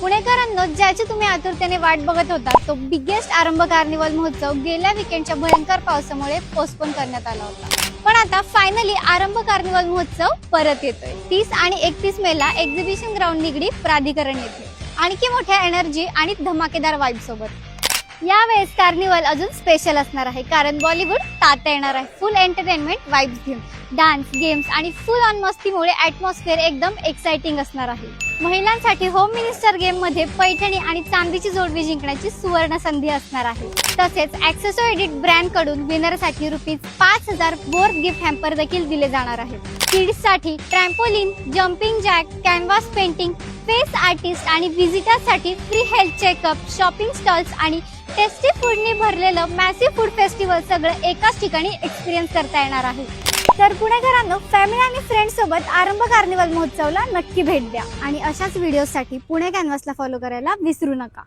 पुणेकरांनो, ज्याची तुम्ही आतुरतेने वाट बघत होता तो बिगेस्ट आरंभ कार्निवल महोत्सव गेल्या वीकेंडच्या भयंकर पावसामुळे पोस्टपोन करण्यात आला होता। पण आता फायनली आरंभ कार्निवल महोत्सव परत येतोय। 30 आणि 31 मेला एक्झिबिशन ग्राउंड निगडी प्राधिकरण येते आणखी मोठ्या एनर्जी आणि धमाकेदार वाइब सोबत। यावेळेस कार्निवल अजून स्पेशल असणार आहे, कारण बॉलिवूड तात्या येणार आहे फुल एंटरटेनमेंट वाइब्स घेऊन। डान्स, गेम्स आणि फुल ऑन मस्तीमुळे ॲटमॉस्फिअर एकदम एक्साइटिंग असणार आहे। महिलांसाठी होम मिनिस्टर गेम मध्ये पैठणी आणि चांदीची जोडवी जिंकण्याची सुवर्ण संधी असणार आहे। तसेच ॲक्सेसो एडिट ब्रँड कडून विनरसाठी ₹5000 बोर्ड गिफ्ट हॅम्पर देखील दिले जाणार आहे। किड्ससाठी trampoline, jumping jack, canvas painting, face artist आणि व्हिजिटर्ससाठी free health checkup, shopping stalls आणि टेस्टी फूडनी भरलेलं मॅसिव्ह फूड फेस्टिवल सगळं एकाच ठिकाणी एक्सपिरियन्स करता येणार आहे। तर पुणेकरांनो, फॅमिली आणि फ्रेंड्स सोबत आरंभ कार्निवल महोत्सवला नक्की भेट द्या आणि अशाच व्हिडिओसाठी पुणे कॅनव्हासला फॉलो करायला विसरू नका।